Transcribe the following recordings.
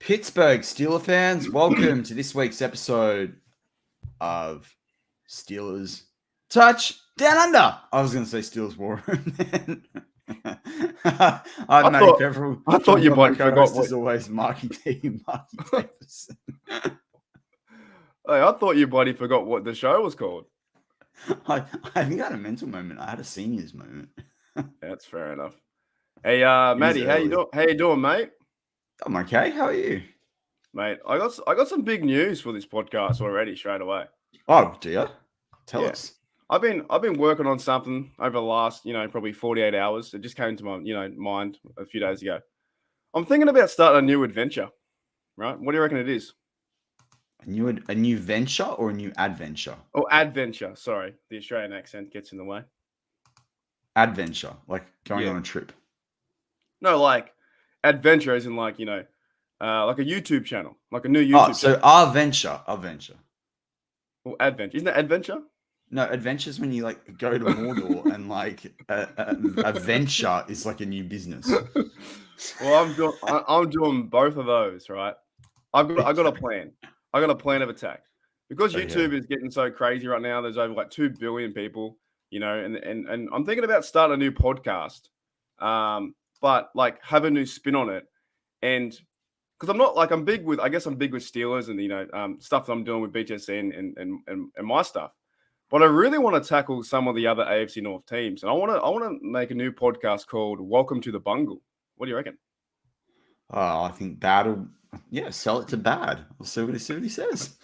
Pittsburgh Steelers fans, welcome to this week's episode of Steelers Touch Down Under. I was going to say Steelers War Room. I'm Matty Peverell. I thought your body forgot as always, Marky P, Marky Davison. Hey, I thought your body forgot what the show was called. I think I had a mental moment. I had a seniors moment. That's fair enough. Hey, Matty, how you doing, mate? I'm okay. How are you, mate? I got some big news for this podcast already straight away. Oh, do you? Tell us. I've been working on something over the last, probably 48 hours. It just came to my, mind a few days ago. I'm thinking about starting a new adventure. Right? What do you reckon it is? A new venture or a new adventure? Oh, adventure. Sorry, the Australian accent gets in the way. Adventure, like going on a trip. No, like adventure, as in like like a YouTube channel, like a new YouTube. Oh, so channel. Our venture. Well, adventure, isn't that adventure? No, adventure's when you like go to Mordor and like a venture is like a new business. Well, I'm doing both of those, right? I got a plan. I got a plan of attack because YouTube is getting so crazy right now. There's over like 2 billion people, and I'm thinking about starting a new podcast, but like have a new spin on it, and because I'm big with Steelers and stuff that I'm doing with BTSC and my stuff. But I really want to tackle some of the other AFC North teams, and I want to make a new podcast called "Welcome to the Bungle." What do you reckon? I think Bad will, sell it to Bad. We'll see what he says.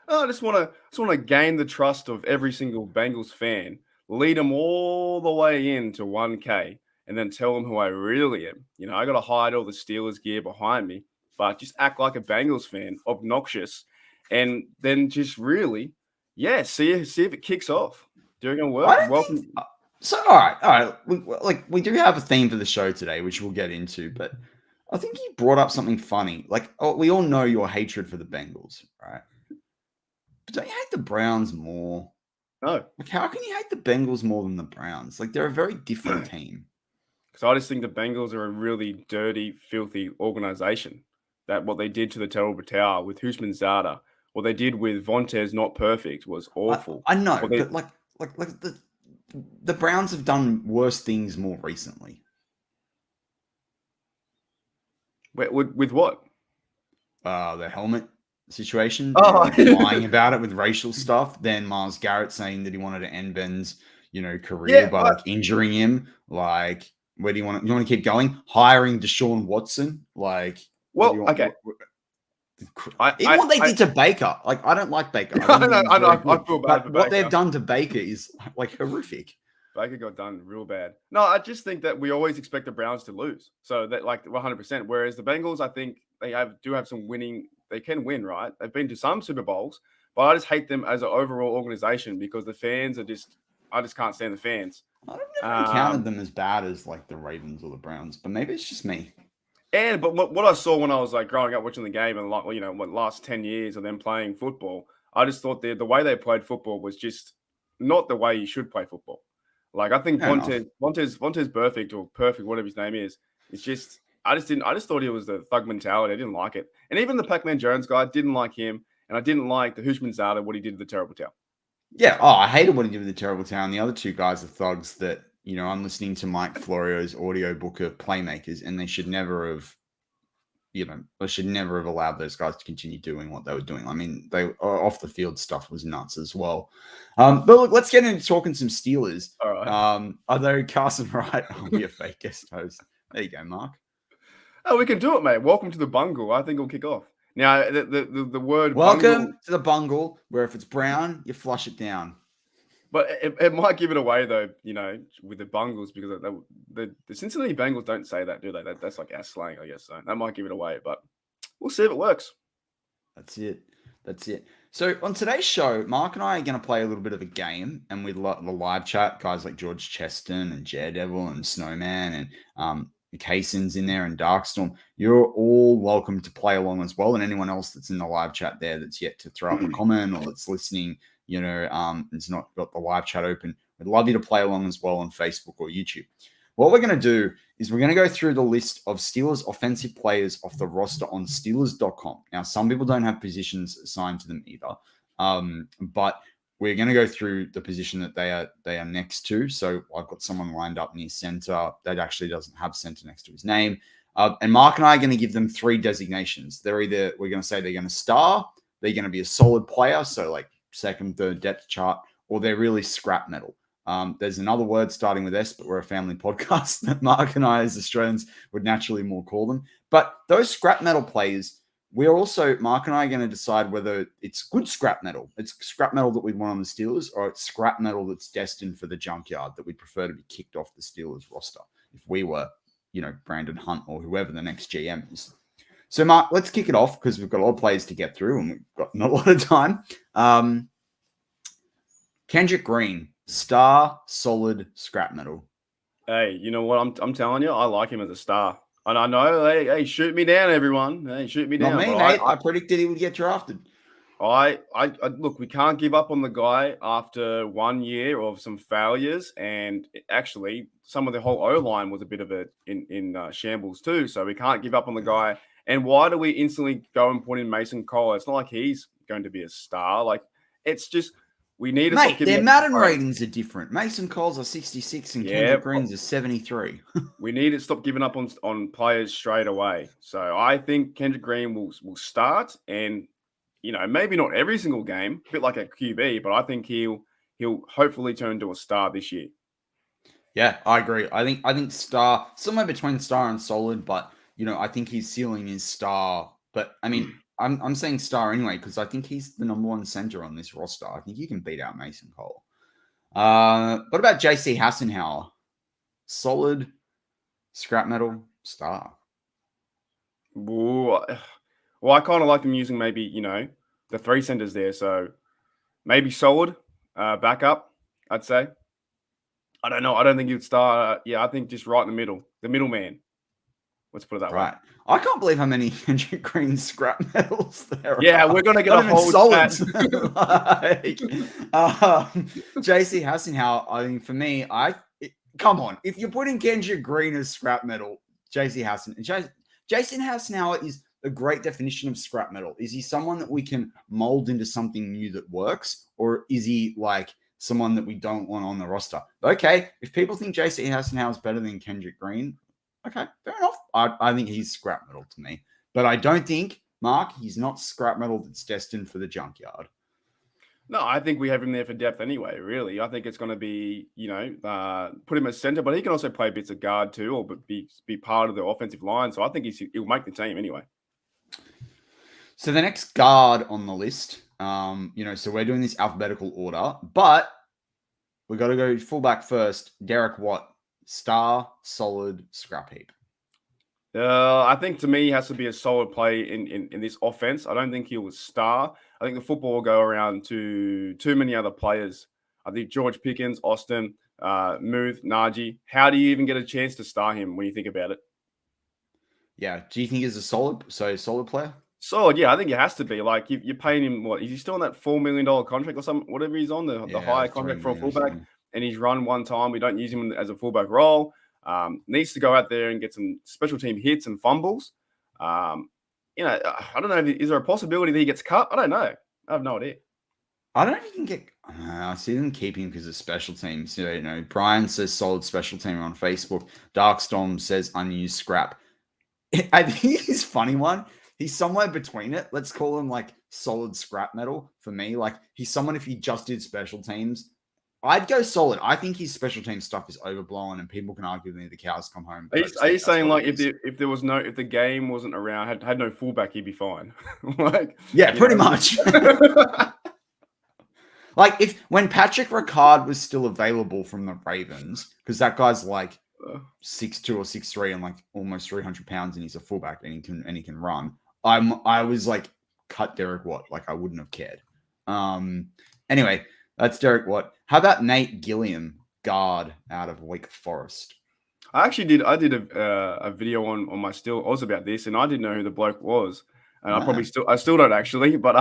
I just want to gain the trust of every single Bengals fan, lead them all the way into 1K, and then tell them who I really am. I got to hide all the Steelers gear behind me, but just act like a Bengals fan, obnoxious, and then just really. Yeah, see if it kicks off. Doing a work. Welcome. All right. We do have a theme for the show today, which we'll get into. But I think you brought up something funny. We all know your hatred for the Bengals, right? But don't you hate the Browns more? No. How can you hate the Bengals more than the Browns? They're a very different team. Because I just think the Bengals are a really dirty, filthy organization. That what they did to the Terrible Tower with Husman Zada. What they did with Vontez not perfect was awful. I know, but the Browns have done worse things more recently. With what? The helmet situation. Lying about it with racial stuff. Then Myles Garrett saying that he wanted to end Ben's career by injuring him. Where do you want to keep going? Hiring Deshaun Watson. Okay. Even what they did to Baker, I don't like Baker. I feel bad for what Baker. they've done to Baker is horrific. Baker got done real bad. No, I just think that we always expect the Browns to lose, so that 100%. Whereas the Bengals, I think they do have some winning. They can win, right? They've been to some Super Bowls, but I just hate them as an overall organization because the fans are I just can't stand the fans. I've never encountered them as bad as the Ravens or the Browns, but maybe it's just me. But what I saw when I was growing up watching the game and last 10 years of them playing football, I just thought the way they played football was just not the way you should play football. I think Vontez Burfict or Perfect, whatever his name is, it's just I just thought he was the thug mentality. I didn't like it. And even the Pac-Man Jones guy, didn't like him, and I didn't like the Husman Zada, what he did to the Terrible Town. Yeah, I hated what he did with the Terrible Town. The other two guys are thugs that I'm listening to Mike Florio's audiobook of Playmakers, and they should never have, allowed those guys to continue doing what they were doing. I mean, they off the field stuff was nuts as well. But look, let's get into talking some Steelers. All right. Although Carson Wright, I'll be a fake guest host. There you go, Mark. Oh, we can do it, mate. Welcome to the Bungle. I think we'll kick off. Now, the word welcome to the Bungle, where if it's brown, you flush it down. But it might give it away, though, with the Bungles, because the Cincinnati Bengals don't say that, do they? That's like our slang, I guess. So that might give it away, but we'll see if it works. That's it. So on today's show, Mark and I are going to play a little bit of a game, and with the live chat, guys like George Cheston and Daredevil and Snowman and Kayson's in there and Darkstorm. You're all welcome to play along as well, and anyone else that's in the live chat there that's yet to throw up a comment or that's listening, it's not got the live chat open. We'd love you to play along as well on Facebook or YouTube. what we're going to do is we're going to go through the list of Steelers offensive players off the roster on Steelers.com. Now, some people don't have positions assigned to them either, but we're going to go through the position that they are next to. So I've got someone lined up near center that actually doesn't have center next to his name. And Mark and I are going to give them 3 designations. We're going to say they're going to star, they're going to be a solid player, so like second, third depth chart, or they're really scrap metal. There's another word starting with S, but we're a family podcast that Mark and I as Australians would naturally more call them. But those scrap metal players, Mark and I are going to decide whether it's good scrap metal. It's scrap metal that we want on the Steelers, or it's scrap metal that's destined for the junkyard that we'd prefer to be kicked off the Steelers roster if we were, Brandon Hunt or whoever the next GM is. So, Mark, let's kick it off because we've got a lot of players to get through and we've got not a lot of time. Kendrick Green, star, solid, scrap metal. Hey, you know what? I'm telling you, I like him as a star. And I know, hey, shoot me down, everyone. Hey, shoot me down. Not me, mate. I predicted he would get drafted. I look, we can't give up on the guy after 1 year of some failures, and actually, some of the whole O-line was a bit of in shambles too. So we can't give up on the guy. And why do we instantly go and put in Mason Cole? It's not like he's going to be a star. Like, it's just we need to. Mate, their Madden ratings are different. Mason Cole's are 66 and Kendrick Green's are 73. We need to stop giving up on players straight away. So I think Kendrick Green will start, and maybe not every single game, a bit like a QB, but I think he'll hopefully turn to a star this year. Yeah, I agree. I think star, somewhere between star and solid, but I think his ceiling is star. But I mean, I'm saying star anyway because I think he's the number 1 center on this roster. I think you can beat out Mason Cole. What about JC Hassenauer? Solid, scrap metal, star. Ooh, well, I kind of like them using maybe the 3 centers there, so maybe solid backup. I'd say. I don't know. I don't think he'd start. I think just right in the middle, the middleman. Let's put it that way. Right. I can't believe how many Kendrick Green scrap metals there are. Yeah, we're going to get a whole solids. JC Hassenauer, I mean, for me, come on. If you're putting Kendrick Green as scrap metal, Jason Hassenauer is a great definition of scrap metal. Is he someone that we can mold into something new that works? Or is he like someone that we don't want on the roster? Okay, if people think JC Hassenauer is better than Kendrick Green, okay, fair enough. I think he's scrap metal to me. But I don't think, Mark, he's not scrap metal that's destined for the junkyard. No, I think we have him there for depth anyway, really. I think it's going to be, put him as center, but he can also play bits of guard too, or be part of the offensive line. So I think he'll make the team anyway. So the next guard on the list, so we're doing this alphabetical order, but we got to go fullback first. Derek Watt. Star, solid, scrap heap. I think to me he has to be a solid play in this offense. I don't think he was star. I think the football will go around to too many other players. I think George Pickens, Austin, Muth, Najee. How do you even get a chance to star him when you think about it? Yeah. Do you think he's a solid player? Solid, yeah. I think it has to be. Like you're paying him what? Is he still on that $4 million contract or something? Whatever he's on, the higher contract for a fullback. And he's run one time. We don't use him as a fullback role. Needs to go out there and get some special team hits and fumbles. I don't know. Is there a possibility that he gets cut? I don't know. I have no idea. I don't know if he can get. I see them keeping him because of special teams. Brian says solid special team on Facebook. Darkstorm says unused scrap. I think he's funny one. He's somewhere between it. Let's call him like solid scrap metal for me. Like he's someone if he just did special teams. I'd go solid. I think his special team stuff is overblown, and people can argue that the cows come home. Are you saying like if the game wasn't around, had no fullback, he'd be fine? Pretty much. Like when Patrick Ricard was still available from the Ravens, because that guy's like 6'2" or 6'3" and like almost 300 pounds, and he's a fullback and he can run. I was like, cut Derek Watt. Like I wouldn't have cared. Anyway. That's Derek Watt. How about Nate Gilliam, guard out of Wake Forest? I did a video on my Oz about this, and I didn't know who the bloke was. And I still don't actually, but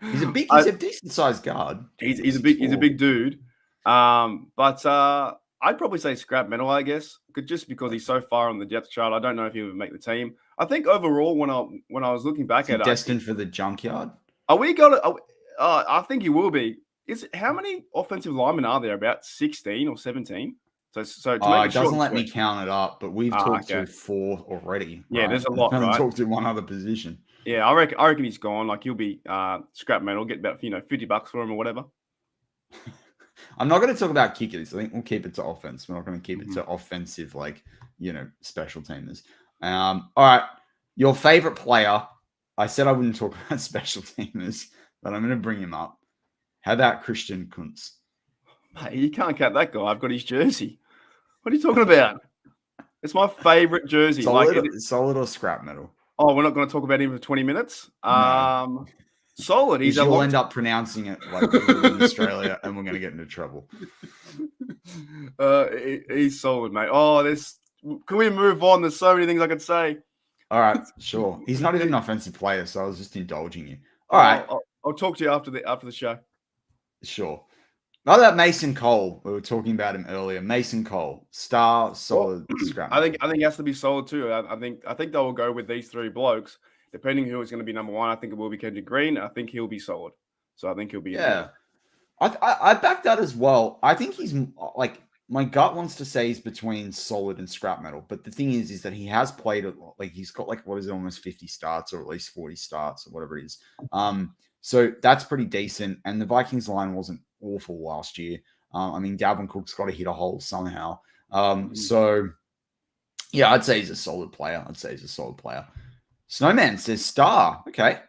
he's a decent sized guard. He's a big dude. But I'd probably say scrap metal, I guess, just because he's so far on the depth chart. I don't know if he would make the team. I think overall, when I was looking back Is he at it, destined for the junkyard? are we got it? I think he will be. How many offensive linemen are there? About 16 or 17. So to make It it short doesn't and let me sweet. count it up, but we've talked Okay. to 4 already. Yeah, right? there's a lot, We haven't right? talked to one other position. Yeah, I reckon he's gone. Like he'll be scrap metal. Get about $50 for him or whatever. I'm not going to talk about kickers. I think we'll keep it to offense. We're not going to keep it Mm-hmm. to offensive, special teamers. All right. Your favorite player. I said I wouldn't talk about special teamers, but I'm going to bring him up. How about Christian Kuntz? Mate, you can't count that guy. I've got his jersey. What are you talking about? It's my favorite jersey. Solid or scrap metal? Oh, we're not going to talk about him for 20 minutes. No. Solid. You'll end up pronouncing it like we live in Australia, and we're going to get into trouble. He's solid, mate. Oh, can we move on? There's so many things I could say. All right, sure. He's not even an offensive player, so I was just indulging you. All right. I'll talk to you after the show. Sure. Not that Mason Cole. We were talking about him earlier. Mason Cole, star, solid, scrap. I think he has to be solid too. I think they will go with these 3 blokes. Depending who is going to be number 1, I think it will be Kendrick Green. I think he'll be solid. So I think he'll be. Yeah. I back that as well. I think he's like, my gut wants to say he's between solid and scrap metal, but the thing is that he has played like he's got almost 50 starts or at least 40 starts or whatever it is. So that's pretty decent. And the Vikings line wasn't awful last year. I mean, Dalvin Cook's got to hit a hole somehow. So yeah, I'd say he's a solid player. Snowman says star. Okay.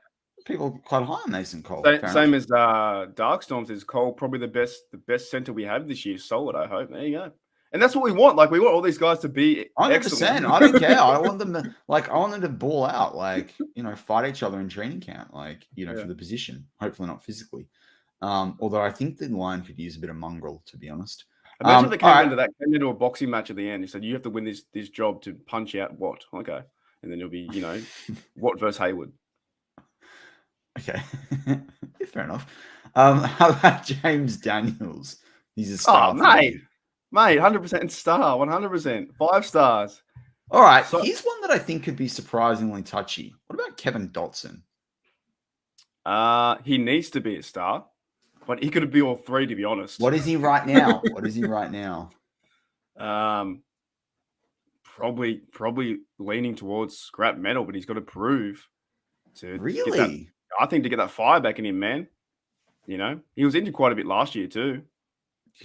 People are quite high on Mason Cole. Same as Darkstorm says Cole, probably the best center we have this year. Solid, I hope. There you go. And that's what we want. Like we want all these guys to be 100%. excellent. I don't care. I want them to ball out, fight each other in training camp, for the position. Hopefully not physically. Although I think the line could use a bit of mongrel, to be honest. Imagine if they came into a boxing match at the end. He said, "You have to win this job to punch out Watt." Okay, and then it'll be Watt versus Hayward. Okay, fair enough. How about James Daniels? He's a star. Oh, mate, 100% star, 100%, 5 stars. All right, he's one that I think could be surprisingly touchy. What about Kevin Dotson? He needs to be a star, but he could be all 3, to be honest. What is he right now? Probably leaning towards scrap metal, but he's got to prove to really. I think to get that fire back in him, man. He was injured quite a bit last year too.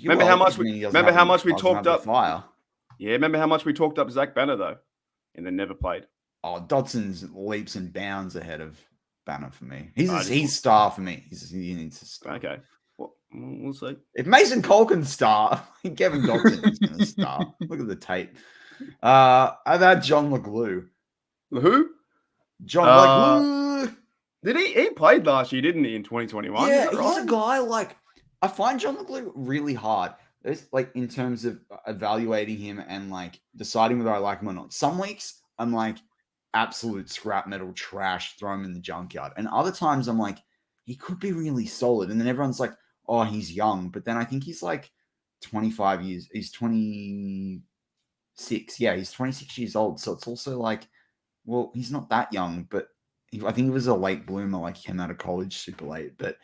Remember how much we talked up fire? Yeah, remember how much we talked up Zach Banner though, and then never played. Oh, Dotson's leaps and bounds ahead of Banner for me. He's star for me. He needs to star. Okay, well, we'll see. If Mason Cole can star, Kevin Dotson is going to star. Look at the tape. How about John LeGlue? Who? John LeGlue. Did he played last year, didn't he, in 2021? Yeah, he's a guy I find John LeGlue really hard. It's in terms of evaluating him and deciding whether I like him or not. Some weeks I'm absolute scrap metal trash, throw him in the junkyard. And other times I'm he could be really solid. And then everyone's oh, he's young. But then I think he's 25 years. He's 26. Yeah, he's 26 years old. So it's also well, he's not that young, but I think he was a late bloomer, he came out of college super late. But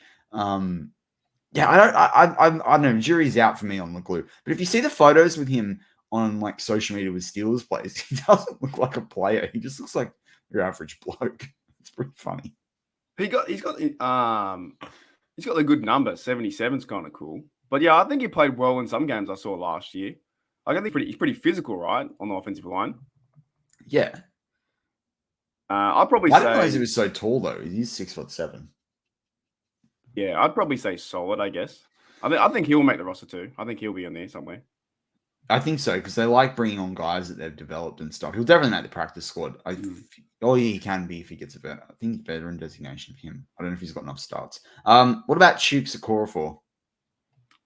yeah, I don't know. Jury's out for me on LeGlue. But if you see the photos with him on social media with Steelers players, he doesn't look like a player. He just looks like your average bloke. It's pretty funny. He's got the good number. 77's kind of cool. But yeah, I think he played well in some games I saw last year. I think he's pretty physical, right, on the offensive line. Yeah. I'd probably say. I didn't realize he was so tall though. He's 6'7". Yeah, I'd probably say solid. I guess. I think he'll make the roster too. I think he'll be in there somewhere. I think so because they like bringing on guys that they've developed and stuff. He'll definitely make the practice squad. Yeah, he can be if he gets a veteran. I think veteran designation for him. I don't know if he's got enough starts. What about Chooks Okorafor?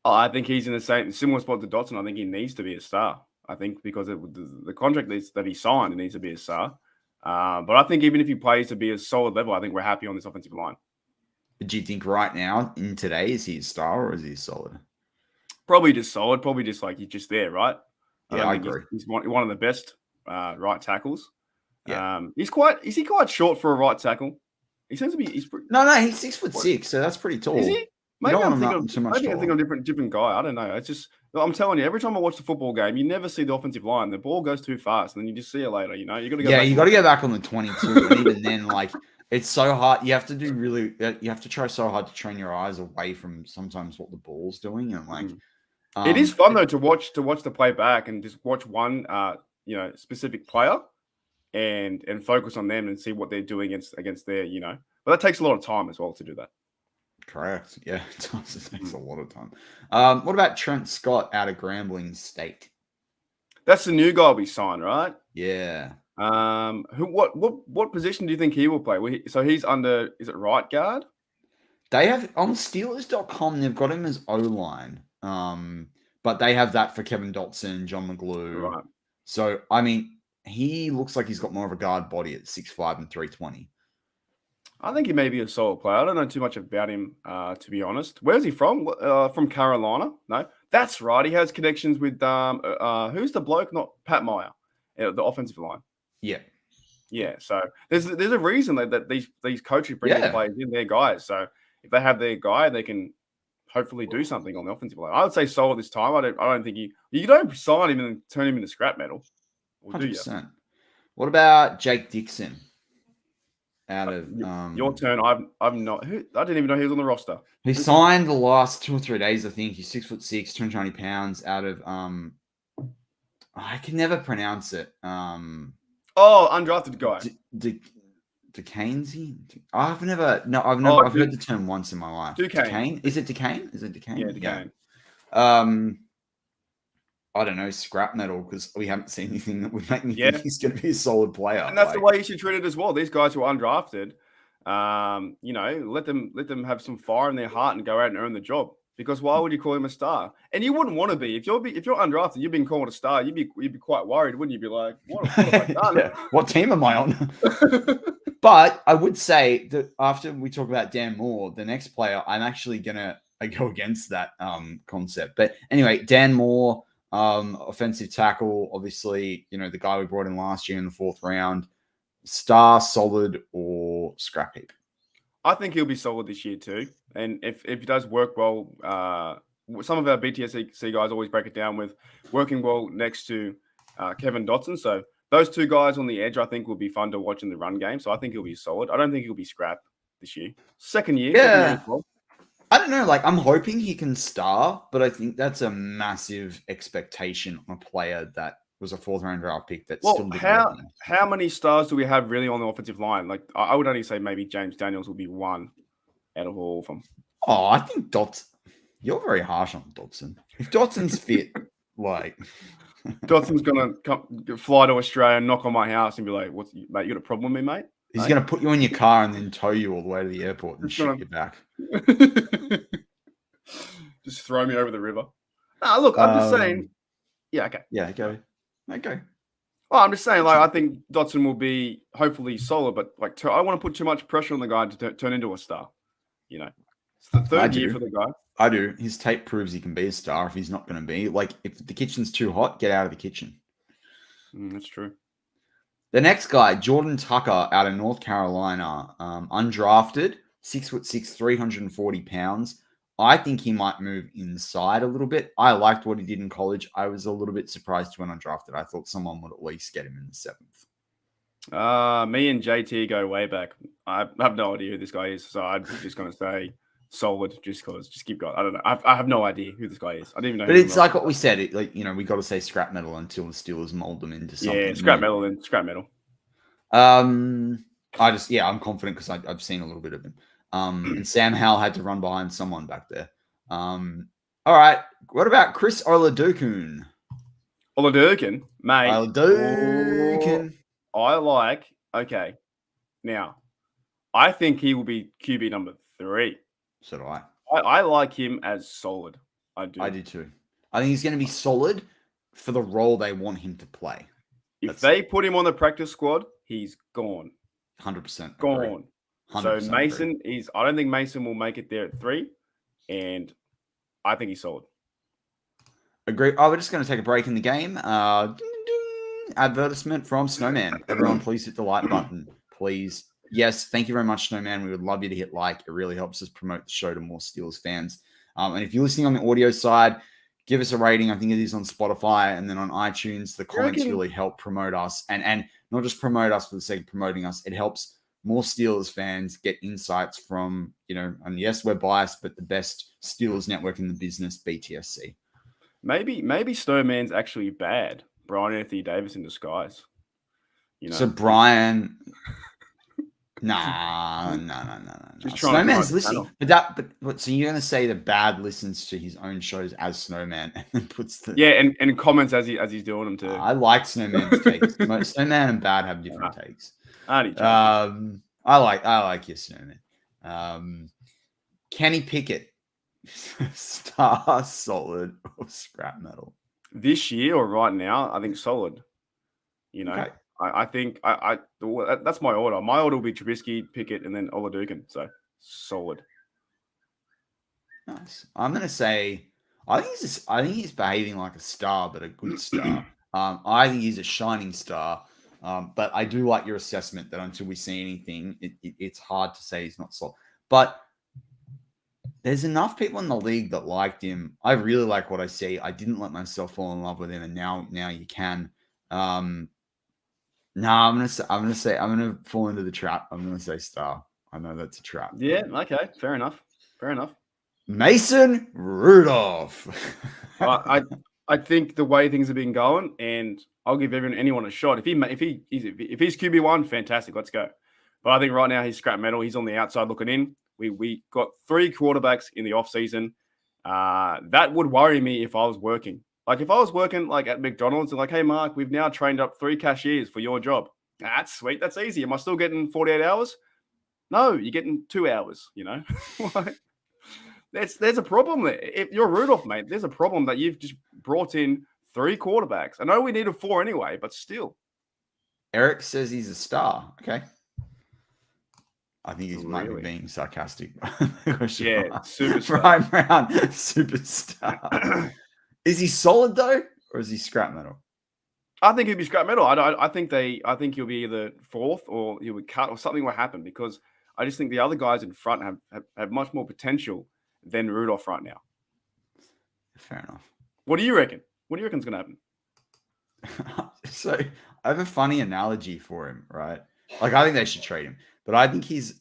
Oh, I think he's in the similar spot to Dotson. I think he needs to be a star. I think because the contract that he signed, he needs to be a star. But I think even if he plays to be a solid level, I think we're happy on this offensive line. Do you think right now, in today, is he a star or is he solid? Probably just solid. Probably just like he's just there, right? Yeah, I think agree. he's one of the best right tackles. Yeah. Is he quite short for a right tackle? He seems to be. No, he's 6'6", so that's pretty tall. Is he? You don't want him up too much Maybe I'm thinking of a different guy. I don't know. It's just I'm telling you, every time I watch the football game, you never see the offensive line. The ball goes too fast, and then you just see it later. You got to go. Yeah, you got to go back on the 22, and even then, like it's so hard. You have to try so hard to train your eyes away from sometimes what the ball's doing, and like it is fun though to watch the play back and just watch one specific player and focus on them and see what they're doing against their But that takes a lot of time as well to do that. Correct. Yeah, it does. It takes a lot of time. What about Trent Scott out of Grambling State? That's the new guy we signed, right? Yeah. What position do you think he will play? So he's under, is it right guard? They have on Steelers.com, they've got him as O-line. But they have that for Kevin Dotson, John McGlue. Right. So, I mean, he looks like he's got more of a guard body at 6'5" and 320. I think he may be a solid player. I don't know too much about him, to be honest. Where's he from? From Carolina? No, that's right. He has connections with who's the bloke? Not Pat Meyer, the offensive line. Yeah, yeah. So there's a reason that these coaches bring their players in, their guys. So if they have their guy, they can hopefully do something on the offensive line. I would say solid this time. I don't think you don't sign him and turn him into scrap metal. 100%. What about Jake Dixon? Out of your turn. I've not. I didn't even know he was on the roster. He signed the last 2 or 3 days. I think he's 6'6", 290 pounds. Out of I can never pronounce it. Undrafted guy. Duquesne? I've heard the term once in my life. Duquesne. Is it Duquesne? Yeah, Duquesne. Yeah. I don't know, scrap metal, because we haven't seen anything that would make me think he's going to be a solid player. And that's the way you should treat it as well. These guys who are undrafted, let them have some fire in their heart and go out and earn the job. Because why would you call him a star? And you wouldn't want to be. If you're undrafted, you've been called a star, you'd be quite worried, wouldn't you? Be like, what have I done? What team am I on? But I would say that after we talk about Dan Moore, the next player, I'm actually gonna go against that concept. But anyway, Dan Moore. Offensive tackle, obviously, the guy we brought in last year in the 4th round. Star, solid, or scrap heap? I think he'll be solid this year too. And if he does work well, some of our BTSC guys always break it down with working well next to Kevin Dotson. So those two guys on the edge, I think, will be fun to watch in the run game. So I think he'll be solid. I don't think he'll be scrap this year. Second year as well. I don't know. Like, I'm hoping he can star, but I think that's a massive expectation on a player that was a 4th round draft pick. How many stars do we have really on the offensive line? Like, I would only say maybe James Daniels will be one out of all of them. Oh, I think Dotson. You're very harsh on Dotson. If Dotson's fit, like Dotson's gonna fly to Australia, and knock on my house, and be like, mate? You got a problem with me, mate?" He's going to put you in your car and then tow you all the way to the airport and ship you back. Just throw me over the river. Look, I'm just saying. Yeah, okay. Yeah, go. Okay. Well, I'm just saying, like, I think Dotson will be hopefully solid, but like, I want to put too much pressure on the guy to turn into a star. It's the 3rd year for the guy. I do. His tape proves he can be a star if he's not going to be. Like, if the kitchen's too hot, get out of the kitchen. That's true. The next guy, Jordan Tucker out of North Carolina, undrafted, 6'6", 340 pounds. I think he might move inside a little bit. I liked what he did in college. I was a little bit surprised when undrafted. I thought someone would at least get him in the 7th. Me and JT go way back. I have no idea who this guy is, so I'm just going to say solid just keep going. I don't know. I have no idea who this guy is. I didn't even know. But it's like what we said. We got to say scrap metal until the Steelers mold them into something. Yeah, scrap metal and scrap metal. I'm confident because I've seen a little bit of him. And Sam Howell had to run behind someone back there. All right. What about Chris Oladokun? Mate. Oladokun. Okay. Now, I think he will be QB number 3. So do I. I like him as solid. I do. I do too. I think he's going to be solid for the role they want him to play. If they put him on the practice squad, he's gone. 100% gone. 100% so Mason I don't think Mason will make it there at 3, and I think he's solid. Agree. Oh, we're just going to take a break in the game. Ding, ding, ding. Advertisement from Snowman. Everyone, please hit the like button, please. Yes, thank you very much, Snowman. We would love you to hit like. It really helps us promote the show to more Steelers fans. And if you're listening on the audio side, give us a rating. I think it is on Spotify and then on iTunes. The comments really help promote us, and not just promote us for the sake of promoting us. It helps more Steelers fans get insights from, and yes, we're biased, but the best Steelers network in the business, BTSC. Maybe Snowman's actually bad. Brian Anthony Davis in disguise. So Brian, nah. Snowman's listening, but so you're gonna say the bad listens to his own shows as Snowman and then puts the and comments as he's doing them too. I like Snowman's takes. Snowman and Bad have different takes. I like your Snowman. Kenny Pickett. Star, solid, or scrap metal? This year or right now, I think solid. Okay. I think that's my order. My order will be Trubisky, Pickett, and then Oladukin. So solid. Nice. I'm gonna say I think he's behaving like a star, but a good star. I think he's a shining star. But I do like your assessment that until we see anything, it's hard to say he's not solid. But there's enough people in the league that liked him. I really like what I see. I didn't let myself fall in love with him, and now you can. I'm gonna fall into the trap. I'm gonna say star. I know that's a trap. Yeah. Okay. Fair enough. Mason Rudolph. I think the way things have been going, and I'll give anyone a shot. If he's QB1, fantastic. Let's go. But I think right now he's scrap metal. He's on the outside looking in. We got 3 quarterbacks in the offseason. That would worry me if I was working. Like if I was working like at McDonald's and like, hey, Mark, we've now trained up 3 cashiers for your job. That's sweet. That's easy. Am I still getting 48 hours? No, you're getting 2 hours, There's a problem there. If you're Rudolph, mate, there's a problem that you've just brought in 3 quarterbacks. I know we needed 4 anyway, but still. Eric says he's a star. Okay. I think he's might be being sarcastic. Yeah, superstar. Ryan Brown, superstar. Is he solid though, or is he scrap metal? I think he'd be scrap metal. I think he'll be either 4th or he would cut or something will happen because I just think the other guys in front have much more potential than Rudolph right now. Fair enough. What do you reckon? What do you reckon's going to happen? So I have a funny analogy for him, right? Like I think they should trade him. But I think he's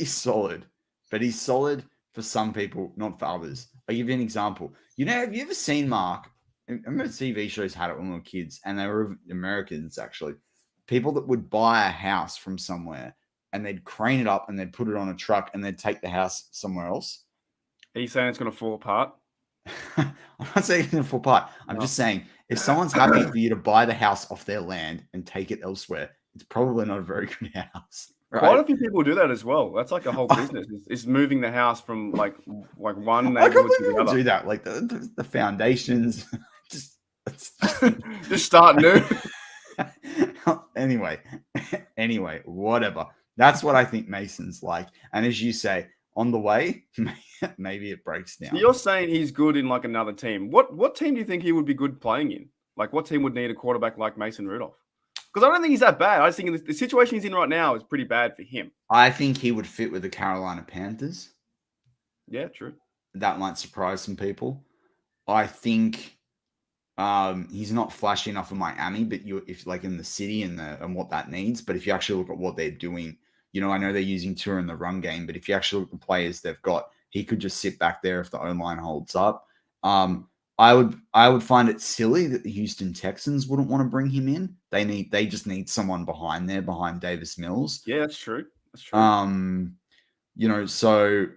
solid. But he's solid for some people, not for others. I'll give you an example. Have you ever seen Mark? I remember TV shows had it when we were kids, and they were Americans, actually. People that would buy a house from somewhere, and they'd crane it up, and they'd put it on a truck, and they'd take the house somewhere else. Are you saying it's going to fall apart? I'm not saying it's going to fall apart. I'm just saying, if someone's happy for you to buy the house off their land and take it elsewhere, it's probably not a very good house. Right? Quite a few people do that as well. That's like a whole business. Is moving the house from like one neighborhood to the other. Do that, like the foundations. just start new. Anyway, whatever. That's what I think Mason's like. And as you say, on the way, maybe it breaks down. So you're saying he's good in like another team. What team do you think he would be good playing in? Like what team would need a quarterback like Mason Rudolph? Because I don't think he's that bad. I just think the situation he's in right now is pretty bad for him. I think he would fit with the Carolina Panthers. Yeah, true. That might surprise some people. I think he's not flashy enough in Miami, but if like in the city and what that needs. But if you actually look at what they're doing, I know they're using Tua in the run game, but if you actually look at the players they've got, he could just sit back there if the O-line holds up. I would find it silly that the Houston Texans wouldn't want to bring him in. They just need someone behind Davis Mills. Yeah, that's true. So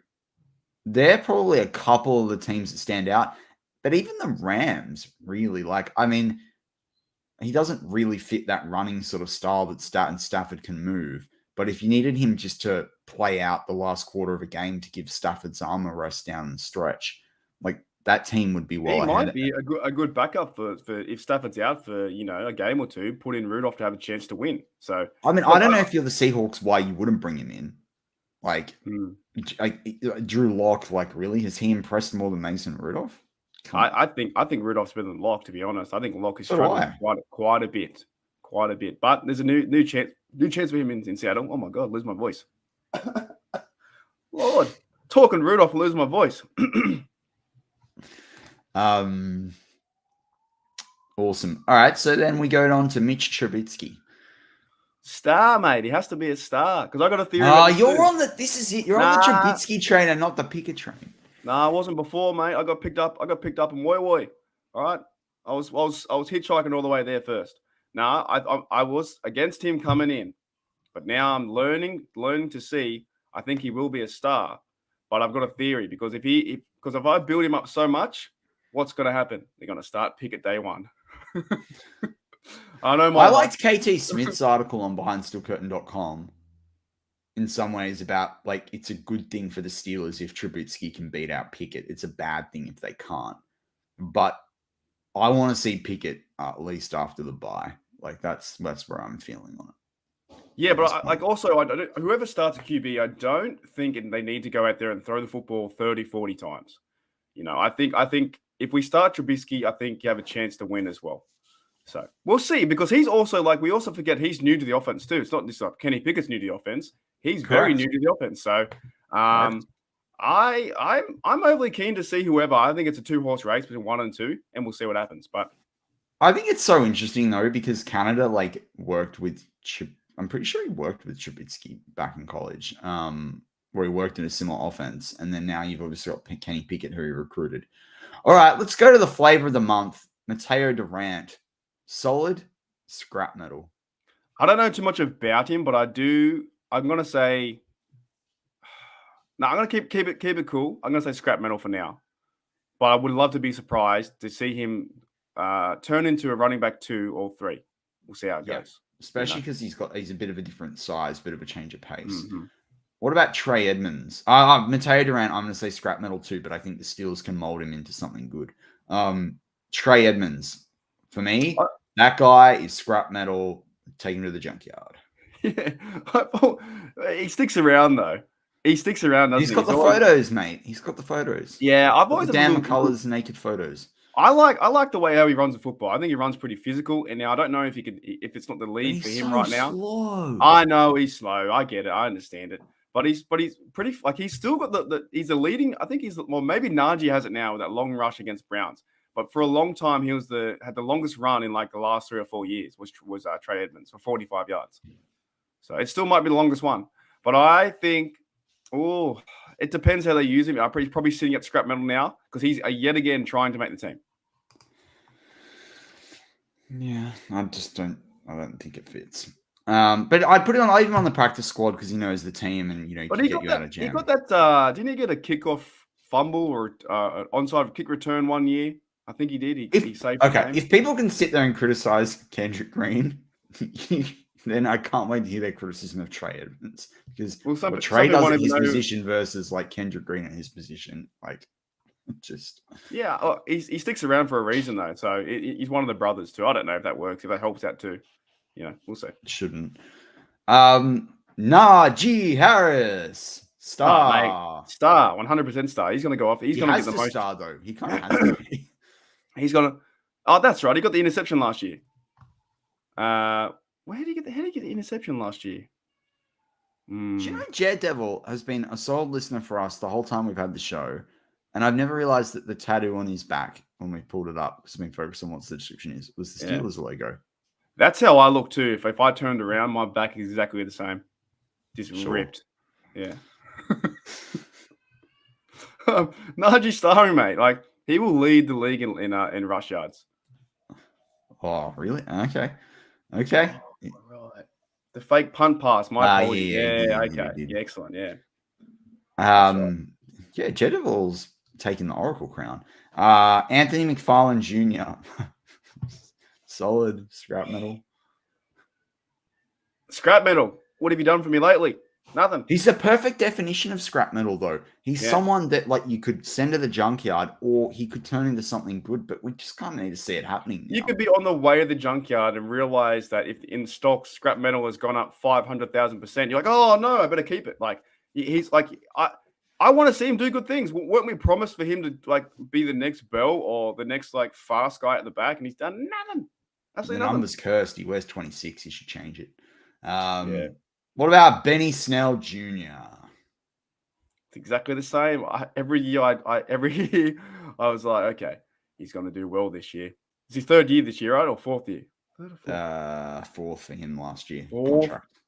they're probably a couple of the teams that stand out. But even the Rams, really, he doesn't really fit that running sort of style that Stafford can move. But if you needed him just to play out the last quarter of a game to give Stafford's arm a rest down the stretch, that team would be well ahead. He might be a good backup for if Stafford's out for a game or two. Put in Rudolph to have a chance to win. So I don't know if you're the Seahawks why you wouldn't bring him in. Drew Lock, really has he impressed more than Mason Rudolph? I think Rudolph's better than Locke, to be honest. I think Locke is So do struggling I. quite a bit. But there's a new chance for him in Seattle. Oh my god, lose my voice. Lord, talking Rudolph, lose my voice. Awesome. All right, so then we go on to Mitch Trubisky. Star, mate. He has to be a star because I got a theory. Oh, you're on the. This is it. You're on the Nah. Trubisky train and not the Pickett train. Nah, I wasn't before, mate. I got picked up in Woi Woi. All right, I was hitchhiking all the way there first. Nah, I was against him coming in, but now I'm learning to see. I think he will be a star, but I've got a theory because if I build him up so much, what's going to happen? They're going to start Pickett day one. I know. I liked KT Smith's article on BehindSteelCurtain.com in some ways about like it's a good thing for the Steelers if Trubisky can beat out Pickett. It's a bad thing if they can't. But I want to see Pickett at least after the bye. Like that's where I'm feeling on it. Yeah, but whoever starts a QB, I don't think they need to go out there and throw the football 30, 40 times. You know, I think if we start Trubisky, I think you have a chance to win as well. So we'll see because he's also we also forget he's new to the offense too. It's not just like Kenny Pickett's new to the offense. He's very new to the offense. So I'm overly keen to see whoever. I think it's a 2-horse race between 1 and 2, and we'll see what happens. But I think it's so interesting though because Canada worked with I'm pretty sure he worked with Trubisky back in college, where he worked in a similar offense, and then now you've obviously got Kenny Pickett who he recruited. All right, let's go to the flavor of the month. Mateo Durant, solid scrap metal. I don't know too much about him, but I'm gonna say, no, I'm gonna keep it cool. I'm gonna say scrap metal for now, but I would love to be surprised to see him turn into a running back 2 or 3. We'll see how it goes. Especially because he's a bit of a different size, bit of a change of pace. Mm-hmm. What about Trey Edmonds? Mateo Durant, I'm going to say scrap metal too, but I think the Steelers can mold him into something good. Trey Edmonds, for me, that guy is scrap metal. Take him to the junkyard. Yeah, he sticks around though. He sticks around. He's got the photos, mate. He's got the photos. Yeah, I've always Dan McCullers naked photos. I like the way how he runs the football. I think he runs pretty physical. And now I don't know if if it's not the lead for him right now. Slow. I know he's slow. I get it. I understand it. But he's pretty he's still got he's the leading. I think maybe Najee has it now with that long rush against Browns. But for a long time, he had the longest run in the last 3 or 4 years, which was Trey Edmonds for 45 yards. So it still might be the longest one. But I think, it depends how they use him. He's probably sitting at scrap metal now because he's yet again trying to make the team. Yeah, I don't think it fits. But I put it on even on the practice squad because he knows the team and he can get you out of jam. He got that. Didn't he get a kickoff fumble or an onside kick return one year? I think he did. He saved. Okay, if people can sit there and criticize Kendrick Green, then I can't wait to hear their criticism of Trey Edmonds because Trey does at his position versus Kendrick Green at his position, he sticks around for a reason though. So he's one of the brothers too. I don't know if that works. If that helps out too, we'll see. It shouldn't. Najee Harris, star, star, 100% star. He's going to go off. He's going to get the most star though. He kind of has to be. He's going to. Oh, that's right. He got the interception last year. How did he get the interception last year? Do you know Daredevil has been a solid listener for us the whole time we've had the show, and I've never realized that the tattoo on his back when we pulled it up because I've been focused on what the description is was the Steelers logo. That's how I look too. If I turned around, my back is exactly the same, just ripped. Yeah. Najee starring, mate. He will lead the league in rush yards. Oh, really? Okay. Right. The fake punt pass. My fault. Yeah, excellent. Yeah. Yeah, Daredevil's taking the Oracle crown. Anthony McFarlane Jr. Solid scrap metal. Scrap metal. What have you done for me lately? Nothing. He's the perfect definition of scrap metal, though. He's someone that you could send to the junkyard, or he could turn into something good. But we just kind of need to see it happening now. You could be on the way to the junkyard and realize that if in stock scrap metal has gone up 500,000%, you're like, oh no, I better keep it. He's I want to see him do good things. Weren't we promised for him to like be the next Bell or the next like fast guy at the back, and he's done nothing. The Absolutely nothing. number's cursed. He wears 26. He should change it. Yeah. What about Benny Snell Jr.? It's exactly the same. Every year, I was like, okay, he's going to do well this year. It's his third year this year, right, or fourth year? Third or fourth? Fourth for him last year. Fourth. Contract.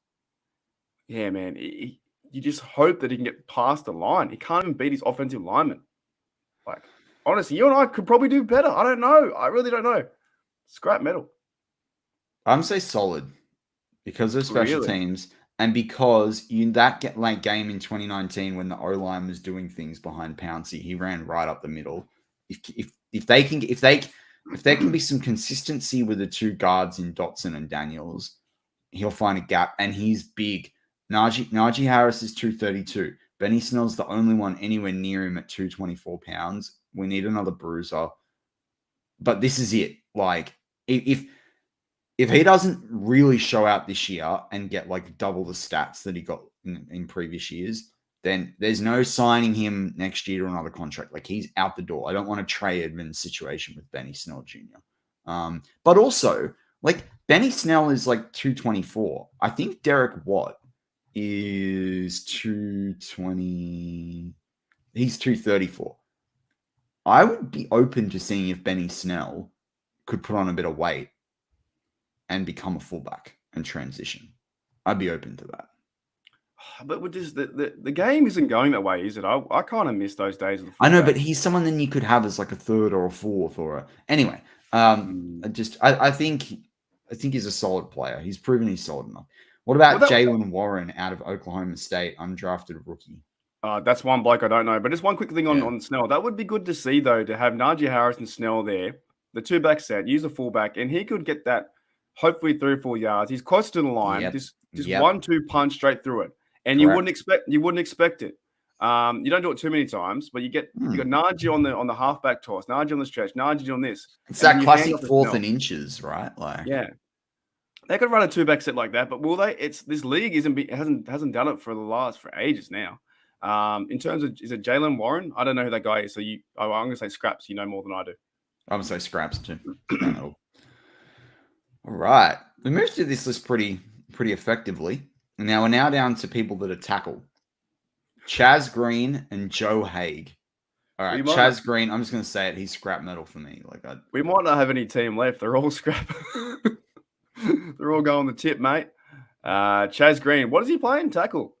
Yeah, man. You just hope that he can get past the line. He can't even beat his offensive lineman. Like, honestly, you and I could probably do better. I don't know. I really don't know. Scrap metal. I'm going to say solid because of special Really? teams and because game in 2019 when the O-line was doing things behind Pouncey, he ran right up the middle. If there can be some consistency with the two guards in Dotson and Daniels, he'll find a gap, and he's big. Najee Harris is 232. Benny Snell's the only one anywhere near him at 224 pounds. We need another bruiser. But this is it. Like, if he doesn't really show out this year and get like double the stats that he got in previous years, then there's no signing him next year to another contract. Like, he's out the door. I don't want a Trey Edmonds situation with Benny Snell Jr. But also, like, Benny Snell is like 224. I think Derek Watt is 220. He's 234. I would be open to seeing if Benny Snell could put on a bit of weight and become a fullback and transition. I'd be open to that. But with this, the game isn't going that way, is it? I kind of miss those days of the fullback. I know, but he's someone then you could have as like a third or a fourth or a... Anyway, I think he's a solid player. He's proven he's solid enough. What about Jalen Warren out of Oklahoma State, undrafted rookie? That's one bloke I don't know. But just one quick thing on Snell. That would be good to see, though, to have Najee Harris and Snell there, the two-back set, use a fullback, and he could get that hopefully 3 or 4 yards. He's close to the line. Just 1-2 punch straight through it. And you wouldn't expect it. You don't do it too many times, but you got Najee on the halfback toss, Najee on the stretch, Najee on this. It's that classic 4th and inches, right? Like, yeah. They could run a two-back set like that, but will they? This league hasn't done it for ages now. In terms of, is it Jalen Warren? I don't know who that guy is. So I'm gonna say Scraps. You know more than I do. I'm gonna say Scraps too. All right, we moved through this list pretty effectively. And now we're down to people that are tackle. Chaz Green and Joe Haig. All right, Chaz Green. I'm just gonna say it. He's scrap metal for me. We might not have any team left. They're all scrap. They're all going the tip, mate. Chaz Green. What is he playing? Tackle.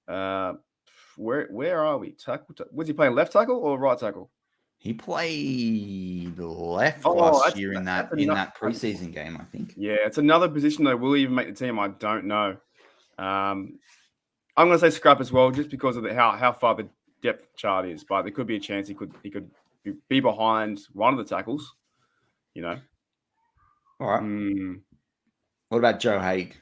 Where are we? Tackle. Was he playing left tackle or right tackle? He played left last year in that preseason game, I think. Yeah, it's another position though. Will he even make the team? I don't know. I'm going to say scrap as well, just because of how far the depth chart is. But there could be a chance he could be behind one of the tackles. You know. All right. What about Joe Haig?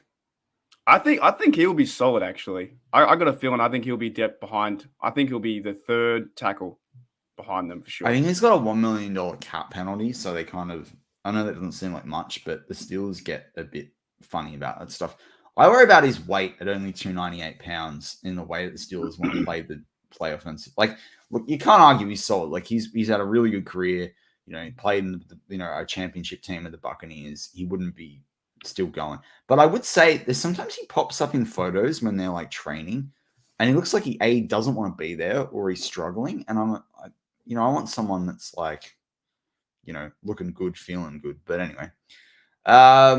I think he'll be solid. Actually, I got a feeling. I think he'll be depth behind. I think he'll be the third tackle behind them for sure. I think he's got a $1 million cap penalty, so they kind of... I know that doesn't seem like much, but the Steelers get a bit funny about that stuff. I worry about his weight at only 298 pounds in the way that the Steelers want to play offensive. Like, look, you can't argue he's solid. Like, he's had a really good career. You know, he played in a championship team of the Buccaneers. He wouldn't be still going. But I would say there's sometimes he pops up in photos when they're like training, and he looks like he doesn't want to be there or he's struggling. And I want someone that's like, looking good, feeling good. But anyway, I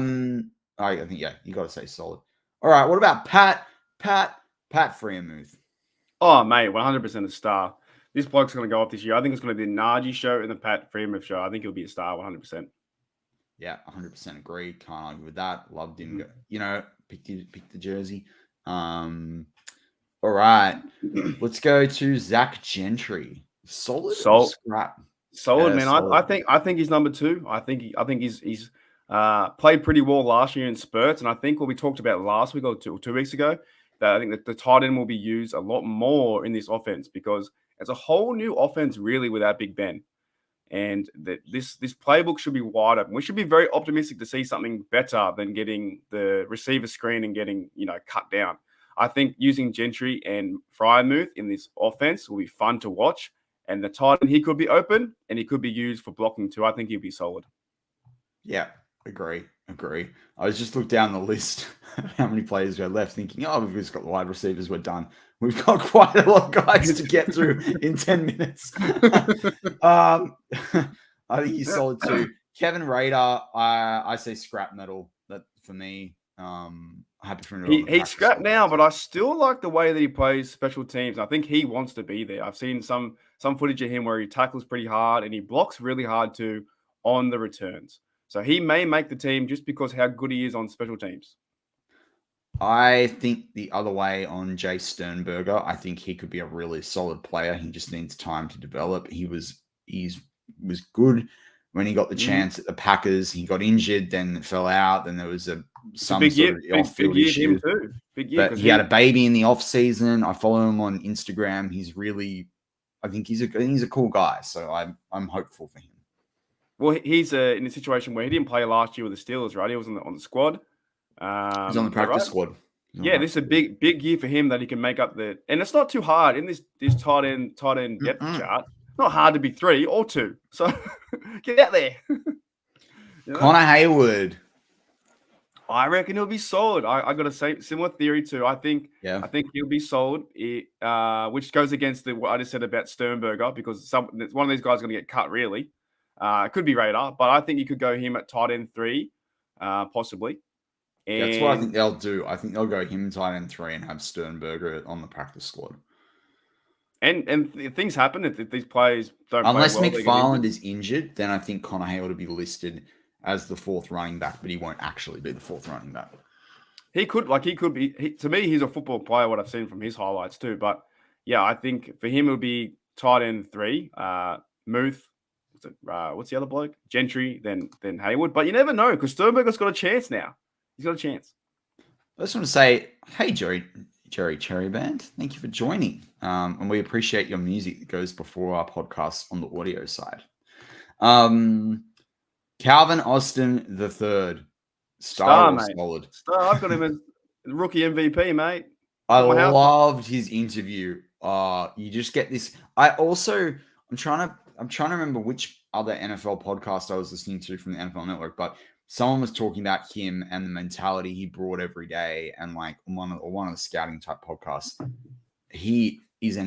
think, you got to say solid. All right. What about Pat Freiermuth? Oh, mate, 100% a star. This bloke's going to go off this year. I think it's going to be the Najee show and the Pat Freiermuth show. I think he'll be a star 100%. Yeah, 100% agree. Can't argue with that. Loved him. Picked the jersey. All right. Let's go to Zach Gentry. Solid scrap. Solid, man. Solid. I think he's number 2. I think he's played pretty well last year in spurts, and I think what we talked about last week or 2 weeks ago, that I think that the tight end will be used a lot more in this offense because it's a whole new offense really without Big Ben, and that this playbook should be wide open. We should be very optimistic to see something better than getting the receiver screen and getting cut down. I think using Gentry and Fryermuth in this offense will be fun to watch. And the tight end, he could be open and he could be used for blocking too. I think he'll be solid. Yeah, agree. I was just looked down the list of how many players we had left, thinking, oh, we've just got wide receivers, we're done. We've got quite a lot of guys to get through in 10 minutes. I think he's solid too. Kevin Rader, I say scrap metal. That for me. Happy for him. He's scrapped now, but I still like the way that he plays special teams. I think he wants to be there. I've seen some footage of him where he tackles pretty hard and he blocks really hard too on the returns. So he may make the team just because how good he is on special teams. I think the other way on Jay Sternberger. I think he could be a really solid player. He just needs time to develop. He was good when he got the chance at the Packers. He got injured, then fell out. Then there was some big sort of off-field issue. Him too. Big year, but he had a baby in the off season. I follow him on Instagram. He's really, I think he's a cool guy. So I'm hopeful for him. Well, he's in a situation where he didn't play last year with the Steelers, right? He was on the squad. He's on the practice squad. Yeah, this is a big year for him that he can make up the. And it's not too hard in this tight end depth chart. Not hard to be 3 or 2. So get out there. Connor Hayward. I reckon he'll be solid. I got a similar theory too. I think he'll be solid. Which goes against what I just said about Sternberger because one of these guys is going to get cut. Really, it could be Radar, but I think you could go him at tight end 3, possibly. And that's what I think they'll do. I think they'll go him tight end 3 and have Sternberger on the practice squad. And things happen if these players don't unless play well, McFarland is injured, then I think Connor Hayward will be listed as the 4th running back, but he won't actually be the 4th running back. He could be. To me, he's a football player. What I've seen from his highlights too. But yeah, I think for him it would be tight end 3, Muth. What's the other bloke? Gentry, then Hayward. But you never know because Sternberger's got a chance now. He's got a chance. I just want to say, hey, Jerry Cherry Band, thank you for joining. And we appreciate your music that goes before our podcast on the audio side. Calvin Austin III. Star, mate. Solid. Star, I've got him as rookie MVP, mate. I loved his interview. You just get this. I'm trying to remember which other NFL podcast I was listening to from the NFL Network, but someone was talking about him and the mentality he brought every day, and like one of the scouting type podcasts. He is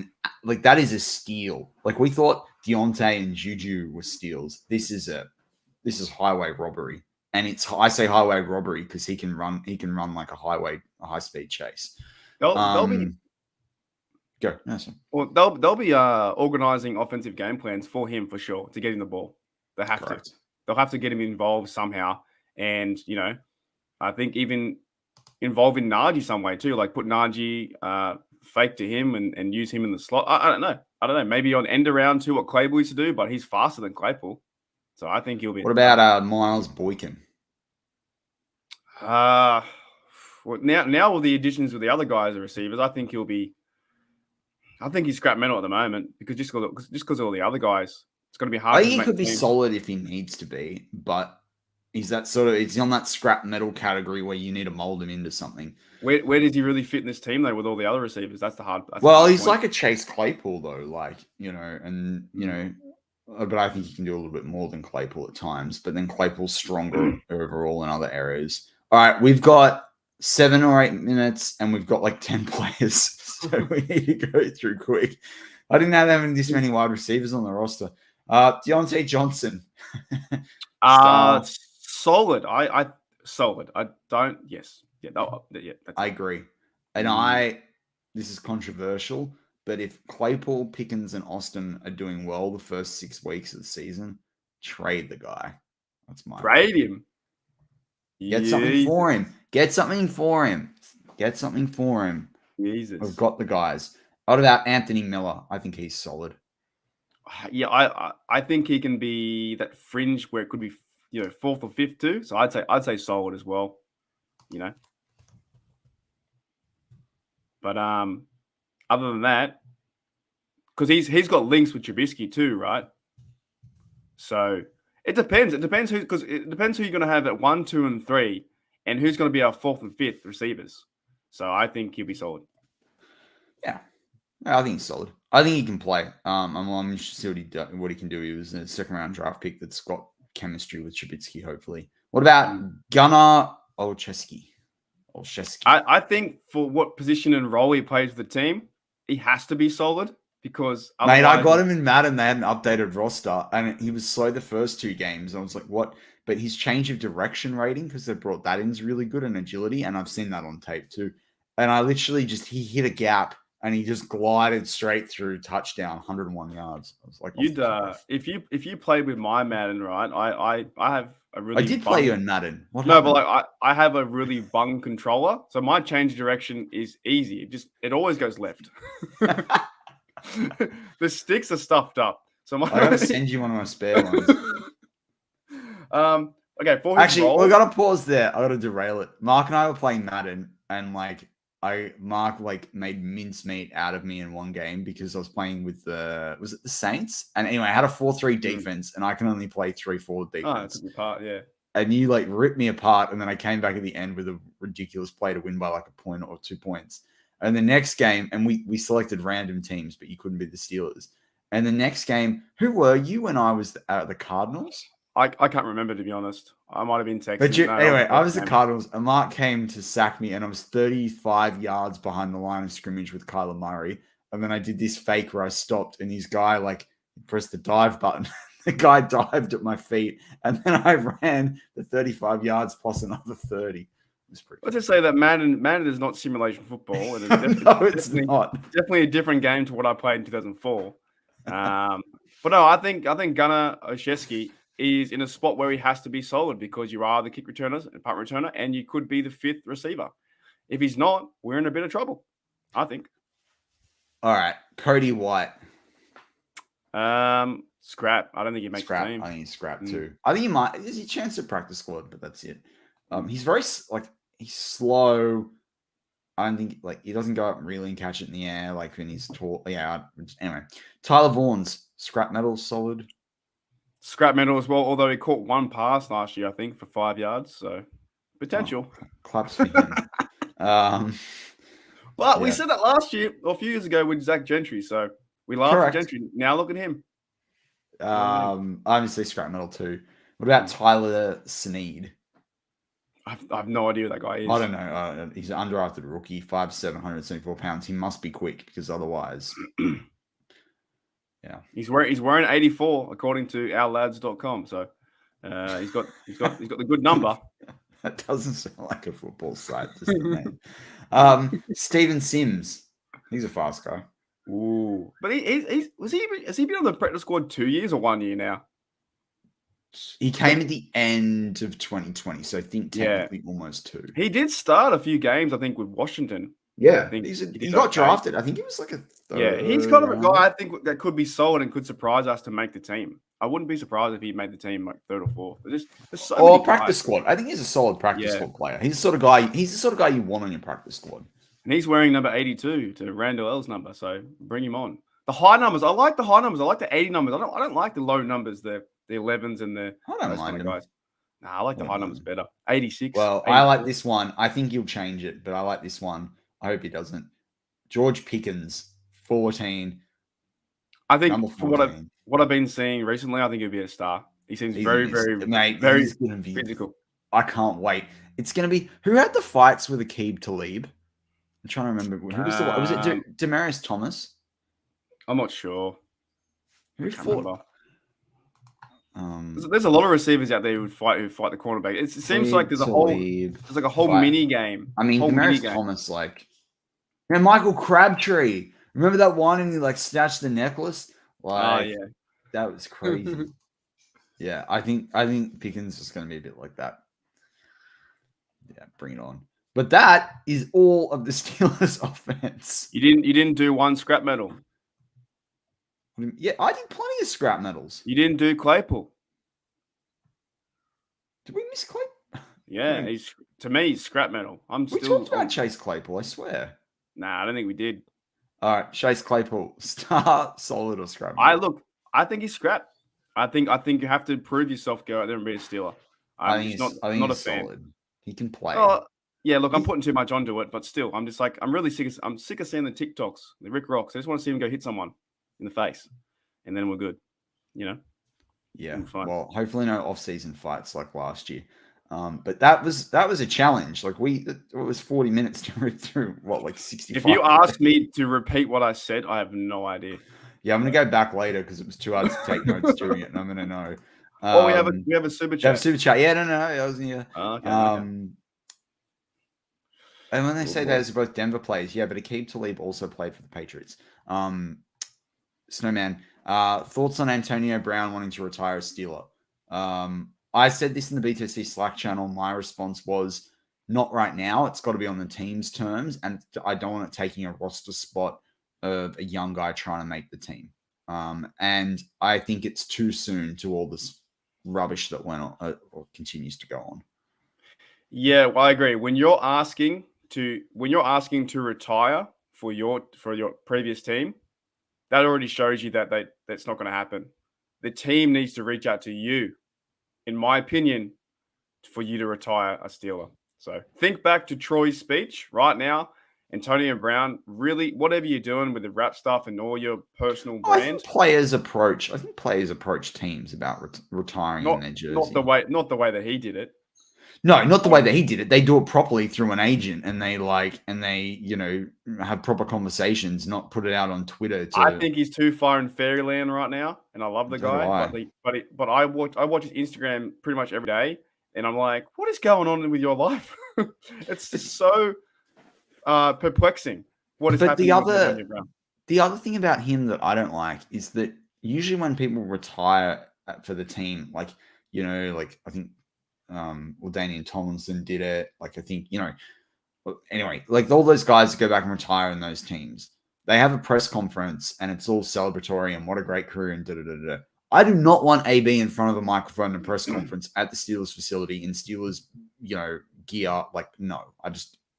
that is a steal. Like we thought Deontay and Juju were steals. This is highway robbery. And I say highway robbery because he can run like a high speed chase. They'll be go. No, sir. Well, they'll be organizing offensive game plans for him for sure to get him the ball. They have to. They'll have to get him involved somehow. And, I think even involving Najee some way too, like put Najee fake to him and use him in the slot. I don't know. Maybe on end around to what Claypool used to do, but he's faster than Claypool. So I think he'll be. What about Miles Boykin? Well, now with the additions with the other guys, the receivers, I think he's scrap metal at the moment because just because of all the other guys, it's going to be hard. I think he could be solid if he needs to be, but he's on that scrap metal category where you need to mold him into something. Where does he really fit in this team though with all the other receivers? That's the hard. He's like a Chase Claypool though, but I think he can do a little bit more than Claypool at times. But then Claypool's stronger overall in other areas. All right, we've got 7 or 8 minutes, and we've got like 10 players, so we need to go through quick. I didn't have this many wide receivers on the roster. Deontay Johnson. Solid. Solid. I don't. Yes. Yeah. I agree. And this is controversial, but if Claypool, Pickens, and Austin are doing well the first 6 weeks of the season, trade the guy. That's my trade him. Get something for him. Get something for him. Jesus. We've got the guys. What about Anthony Miller? I think he's solid. Yeah, I think he can be that fringe where it could be 4th or 5th too. So I'd say solid as well. But other than that, because he's got links with Trubisky too, right? So it depends. It depends who you're going to have at 1, 2, and 3, and who's going to be our 4th and 5th receivers. So I think he'll be solid. Yeah, I think he's solid. I think he can play. I'm interested to see what he can do. He was a second round draft pick that's got chemistry with Trubisky, hopefully. What about Gunnar Olszewski? I think for what position and role he plays for the team, he has to be solid because mate, I got him in Madden. They had an updated roster, and he was slow the first 2 games. I was like, what? But his change of direction rating, because they brought that in, is really good, and agility, and I've seen that on tape too. And I literally he hit a gap and he just glided straight through touchdown, 101 yards. I was like, if you played with my Madden, right? I have a really. I did play you in Madden. What happened? But like I have a really bung controller, so my change of direction is easy. It always goes left. The sticks are stuffed up. So I gotta send you one of my spare ones. Okay. We gotta pause there. I gotta derail it. Mark and I were playing Madden, and Mark made mincemeat out of me in one game because I was playing with was it the Saints? And anyway, I had a 4-3 defense, and I can only play 3-4 defense. Oh, apart, yeah. And you ripped me apart, and then I came back at the end with a ridiculous play to win by a point or 2 points. And the next game, and we selected random teams, but you couldn't be the Steelers. And the next game, who were you when I was the Cardinals? I can't remember, to be honest. I might have been texting. But anyway, I was the Cardinals, and Mark came to sack me, and I was 35 yards behind the line of scrimmage with Kyler Murray. And then I did this fake where I stopped, and his guy pressed the dive button. The guy dived at my feet, and then I ran the 35 yards plus another 30. Let's just say that Madden is not simulation football. It is no, it's not. Definitely a different game to what I played in 2004. But no, I think Gunnar Olszewski is in a spot where he has to be solid because you are the kick returners and punt returner, and you could be the 5th receiver. If he's not, we're in a bit of trouble, I think. All right, Cody White. Scrap. I don't think he makes the team. I think he's scrap too. I think he might. There's a chance to practice squad, but that's it. He's very he's slow. I don't think he doesn't go up really and catch it in the air when he's tall. Yeah. Anyway, Tyler Vaughn's scrap metal, solid. Scrap metal as well, although he caught 1 pass last year, I think, for 5 yards. So potential. Claps for him. But we said that last year or a few years ago with Zach Gentry. So we laughed at Gentry. Now look at him. Obviously scrap metal too. What about Tyler Snead? I have no idea who that guy is. I don't know. He's an undrafted rookie, 5'7", 174 pounds. He must be quick because otherwise, yeah. He's wearing 84 according to ourlads.com. So he's got the good number. That doesn't sound like a football site. Just the name. Steven Sims. He's a fast guy. Ooh, but has he been on the practice squad 2 years or 1 year now? He came at the end of 2020, so I think technically almost 2. He did start a few games, I think, with Washington. Yeah, he got drafted. I think he was a third. Yeah, he's kind of a guy I think that could be solid and could surprise us to make the team. I wouldn't be surprised if he made the team 3rd or 4th. Practice squad. I think he's a solid practice squad player. He's the sort of guy you want on your practice squad. And he's wearing number 82 to Randall L's number, so bring him on. The high numbers, I like the high numbers. I like the 80 numbers. I don't like the low numbers, the 11s and the those kind of guys. Nah, I like the high numbers better. 86. Well, 84. I like this one. I think he'll change it, but I like this one. I hope he doesn't. George Pickens, 14. I think for what I've been seeing recently, I think he'll be a star. He seems very physical. I can't wait. It's going to be who had the fights with Aqib Talib? I'm trying to remember. Who was was it Demarius Thomas? I'm not sure. Who fought? There's a lot of receivers out there who fight the cornerback. It seems like there's a whole mini game. I mean, Demarius Thomas, Michael Crabtree. Remember that one and he snatched the necklace? That was crazy. Yeah, I think Pickens is going to be a bit like that. Yeah, bring it on. But that is all of the Steelers' offense. You didn't do one scrap metal. Yeah, I did plenty of scrap metals. You didn't do Claypool. Did we miss Claypool? Yeah, to me, he's scrap metal. We talked about Chase Claypool, I swear. Nah, I don't think we did. All right, Chase Claypool, star, solid or scrap metal? I think he's scrap. I think you have to prove yourself. Go out there and be a Steeler. I think he's not a fan. Solid. He can play. Yeah, look, I'm putting too much onto it, but still, I'm just like, I'm really sick of seeing the TikToks, the Rick Rocks. I just want to see him go hit someone in the face, and then we're good. Yeah. Fine. Well, hopefully no off-season fights like last year. But that was a challenge. Like it was 40 minutes to rip through like 65. If you ask me to repeat what I said, I have no idea. Yeah, I'm gonna go back later because it was too hard to take notes during it, and I'm gonna know. Oh, we have a super chat. Super chat. Yeah, no, I was yeah. Okay. And when they say those are both Denver players, yeah, but Aqib Talib also played for the Patriots. Snowman, thoughts on Antonio Brown wanting to retire as Steeler? I said this in the BTSC Slack channel. My response was, not right now. It's got to be on the team's terms, and I don't want it taking a roster spot of a young guy trying to make the team. And I think it's too soon to all this rubbish that went on or continues to go on. Yeah, well, I agree. When you're asking to retire for your previous team, that already shows you that that's not going to happen. The team needs to reach out to you, in my opinion, for you to retire a Steeler. So think back to Troy's speech right now. Antonio Brown, really, whatever you're doing with the rap stuff and all your personal brand. I think players approach teams about retiring in their jersey. Not the way that he did it. No, not the way that he did it. They do it properly through an agent, and they have proper conversations, not put it out on Twitter. I think he's too far in fairyland right now, and I love the guy. But I watch his Instagram pretty much every day, and I'm like, what is going on with your life? It's just so perplexing. What is happening? The other thing about him that I don't like is that usually when people retire for the team, like I think. Daniel Tomlinson did it. Like I think, anyway, like all those guys that go back and retire in those teams, they have a press conference and it's all celebratory and what a great career and da-da-da-da. I do not want AB in front of a microphone and press conference at the Steelers facility in Steelers, gear. Like, no,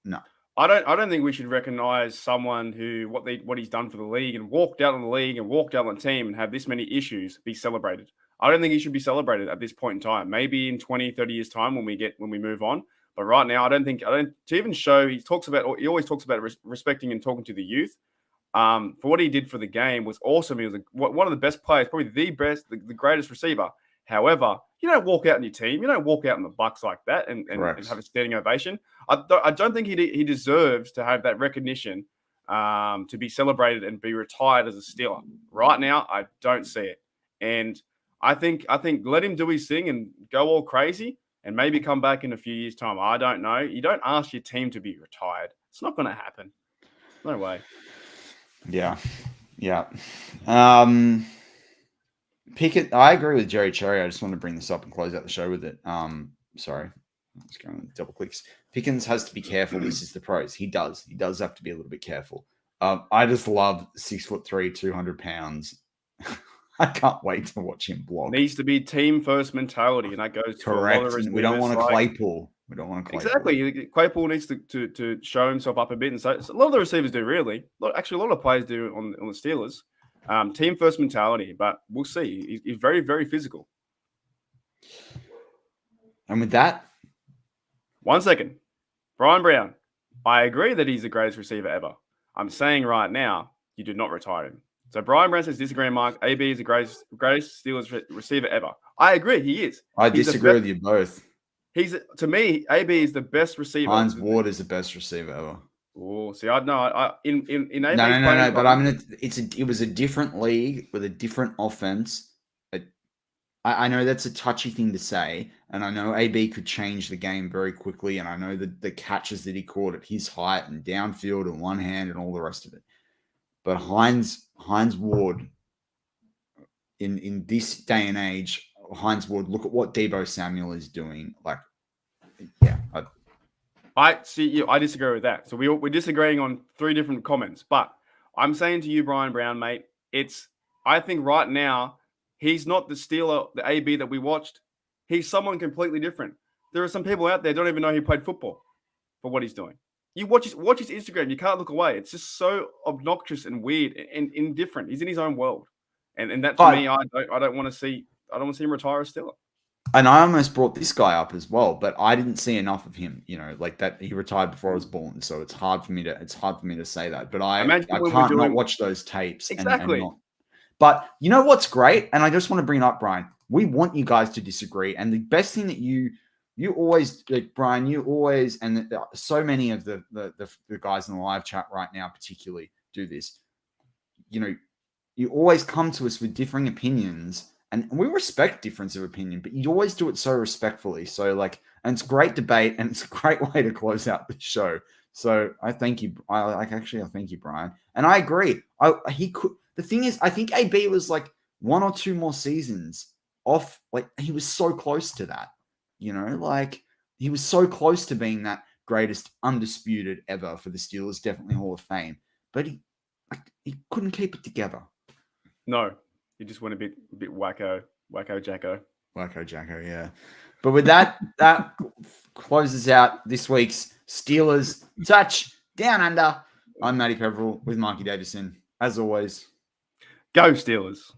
no. I don't think we should recognize someone who what he's done for the league and walked out on the league and walked out on the team and have this many issues be celebrated. I don't think he should be celebrated at this point in time. Maybe in 20, 30 years time when we move on. But right now, to even show, he always talks about respecting and talking to the youth. For what he did for the game was awesome. He was one of the best players, probably the best, the greatest receiver. However, you don't walk out in your team. You don't walk out in the Bucks like that and have a standing ovation. I don't think he deserves to have that recognition to be celebrated and be retired as a Steeler. Right now, I don't see it. And I think let him do his thing and go all crazy and maybe come back in a few years' time. I don't know. You don't ask your team to be retired. It's not going to happen. No way. Yeah. Pickett, I agree with Jerry Cherry. I just want to bring this up and close out the show with it. Sorry. Let's go on double clicks. Pickens has to be careful. This is the pros. He does have to be a little bit careful. I just love 6'3", 200 pounds. I can't wait to watch him block. Needs to be team first mentality, and that goes to correct. We don't want a Claypool. We don't want a Claypool. Exactly. Claypool needs to show himself up a bit, and so a lot of the receivers do really. Actually, a lot of players do on the Steelers. Team first mentality, but we'll see. He's very, very physical. And with that, 1 second, Brian Brown. I agree that he's the greatest receiver ever. I'm saying right now, you do not retire him. So Brian Brown says, disagree, Mark. AB is the greatest Steelers receiver ever. I agree, he is. I disagree with you both. To me, AB is the best receiver. Hines Ward is the best receiver ever. Oh, see, I know. In AB, no. But I mean, it was a different league with a different offense. I know that's a touchy thing to say, and I know AB could change the game very quickly, and I know the catches that he caught at his height and downfield and one hand and all the rest of it. But Hines Ward, in this day and age, Hines Ward, look at what Deebo Samuel is doing. Like, yeah. I see. I disagree with that. So we're disagreeing on 3 different comments. But I'm saying to you, Brian Brown, mate, I think right now, he's not the Steeler, the AB that we watched. He's someone completely different. There are some people out there don't even know he played football for what he's doing. You watch his Instagram, you can't look away. It's just so obnoxious and weird and indifferent. He's in his own world, and that to me, I don't want to see him retire a Steeler. And I almost brought this guy up as well, but I didn't see enough of him. Like that, he retired before I was born, so it's hard for me to say that. But I Imagine when we're can't not doing watch those tapes and exactly. not. But you know what's great, and I just want to bring up, Brian. We want you guys to disagree, and the best thing that you always, like Brian, you always, and so many of the guys in the live chat right now, particularly, do this. You always come to us with differing opinions. And we respect difference of opinion, but you always do it so respectfully. So and it's great debate, and it's a great way to close out the show. So I thank you. I thank you, Brian. And I agree. He could. The thing is, I think AB was like 1 or 2 more seasons off. Like he was so close to that. He was so close to being that greatest undisputed ever for the Steelers, definitely Hall of Fame. But he couldn't keep it together. No. You just went a bit wacko jacko. Wacko jacko, yeah. But with that closes out this week's Steelers Touch Down Under. I'm Matty Peverell with Marky Davison. As always, go Steelers.